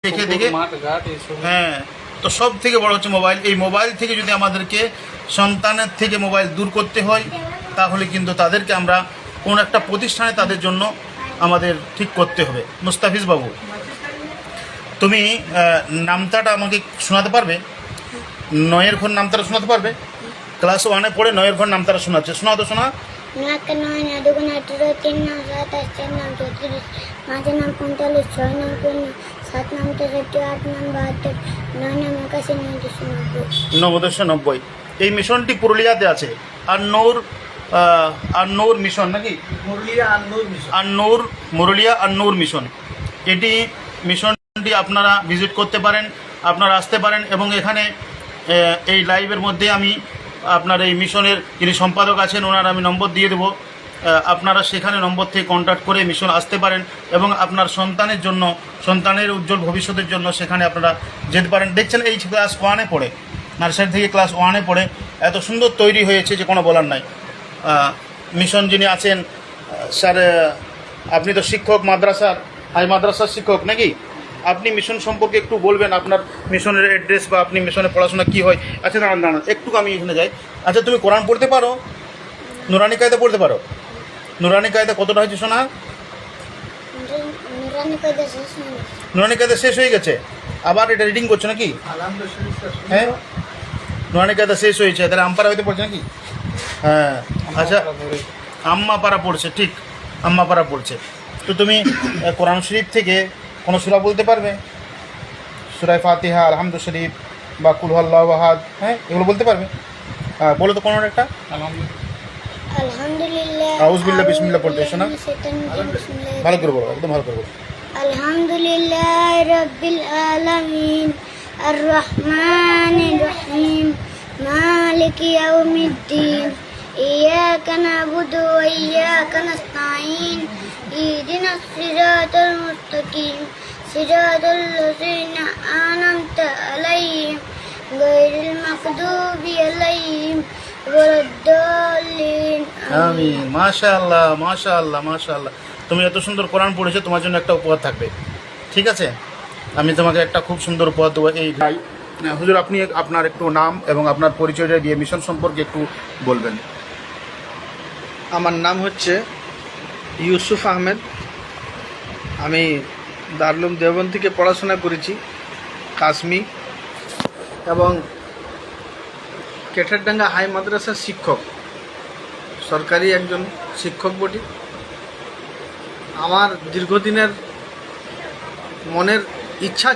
দেখে দেখে হ্যাঁ, তো সব থেকে বড় হচ্ছে মোবাইল। এই মোবাইল থেকে যদি আমাদেরকে সন্তানের থেকে মোবাইল দূর করতে হয়, তাহলে কিন্তু তাদেরকে আমরা কোন একটা প্রতিষ্ঠানে তাদের জন্য আমাদের ঠিক করতে হবে। মুস্তাফিজ বাবু, তুমি নামতাটা আমাকে শোনাতে পারবে? নয়ের ঘর নামতাটা শোনাতে পারবে? ক্লাস 1-এ পড়ে নয়ের ঘর নামতাটা শোনাচ্ছে, শোনা তো শোনা। 9 9 2 18 3 9 7 8 4 9 34 5 9 45 6 9 50 7 9 63 8 9 72 9 9 81 90 এই মিশনটি পুরুলিয়াতে আছে। আন্নৌর মিশন নাকি? মুরুলিয়া আন্নৌর মিশন। এটি মিশনটি আপনারা ভিজিট করতে পারেন, আপনারা আসতে পারেন। এবং এখানে এই লাইভের মধ্যে আমি আপনার এই মিশনের যিনি সম্পাদক আছেন ওনার আমি নম্বর দিয়ে দেবো। আপনারা সেখানে নম্বর থেকে কন্ট্যাক্ট করে মিশন আসতে পারেন এবং আপনার সন্তানের জন্য, সন্তানের উজ্জ্বল ভবিষ্যতের জন্য সেখানে আপনারা যেতে পারেন। দেখছেন এই ক্লাস 1-এ পড়ে, নার্সারি থেকে ক্লাস 1-এ পড়ে এত সুন্দর তৈরি হয়েছে যে কোনো বলার নাই। মিশন যিনি আছেন স্যার, আপনি তো শিক্ষক, মাদ্রাসার হাই মাদ্রাসার শিক্ষক নাকি? আপনি মিশন সম্পর্কে একটু বলবেন, আপনার মিশনের অ্যাড্রেস বা আপনি মিশনে পড়াশোনা কী হয়। আচ্ছা দাঁড়ান একটু আমি এখানে যাই। আচ্ছা, তুমি কোরআন পড়তে পারো? নুরানি কায়দা পড়তে পারো? নুরানি কায়দা কতটা হয়েছে শোনা? নুরানি কায়দা শেষ হয়ে গেছে, আবার এটা রিডিং করছো নাকি? হ্যাঁ, নুরানি কায়দা শেষ হয়েছে, তাহলে আমপারা হইতে পড়ছে নাকি? হ্যাঁ, আচ্ছা, আম্মা পাড়া পড়ছে, ঠিক আম্মা পাড়া পড়ছে। তো তুমি কোরআন শরীফ থেকে কোনো সূরা বলতে পারবে? সূরা ফাতিহা, আলহামদু শরীফ বা কুল হুয়াল্লাহু আহাদ, হ্যাঁ এগুলো বলতে পারবে? বলো তো কোনো একটা। আলহামদুলিল্লাহ, আউযু বিল্লাহি বিসমিল্লাহ পড়তে এসো না, ভালো করে বলো, একদম ভালো করে বলো। আলহামদুলিল্লাহি রাব্বিল আলামিন আর রহমানির রহিম মালিকি ইয়াউমিদ্দিন ইয়াকা না'বুদু ওয়া ইয়াকা নাস্তাঈন ইহদিনাস সিরাতাল মুস্তাকিম সিরাতাল লাযিনা আন'আমতা আলাইহিম গায়রিল মাগদুবি আলাইহিম ওয়ালাদ-দাল্লিন। আমিন। মাশাআল্লাহ মাশাআল্লাহ মাশাআল্লাহ, তুমি এত সুন্দর কোরআন পড়েছো, তোমার জন্য একটা উপহার থাকবে, ঠিক আছে? আমি তোমাকে একটা খুব সুন্দর উপহার দেবো। এই ভাই হুজুর, আপনি আপনার একটু নাম এবং আপনার পরিচয়টা দিয়ে মিশন সম্পর্কে একটু বলবেন। আমার নাম হচ্ছে ইউসুফ আহমেদ। আমি দারুল উলুম দেওবন্দ থেকে পড়াশোনা করেছি, কাশ্মী এবং কেঠারডাঙ্গা হাই মাদ্রাসার শিক্ষক, সরকারি একজন শিক্ষক বটি। আমার দীর্ঘদিনের মনের ইচ্ছা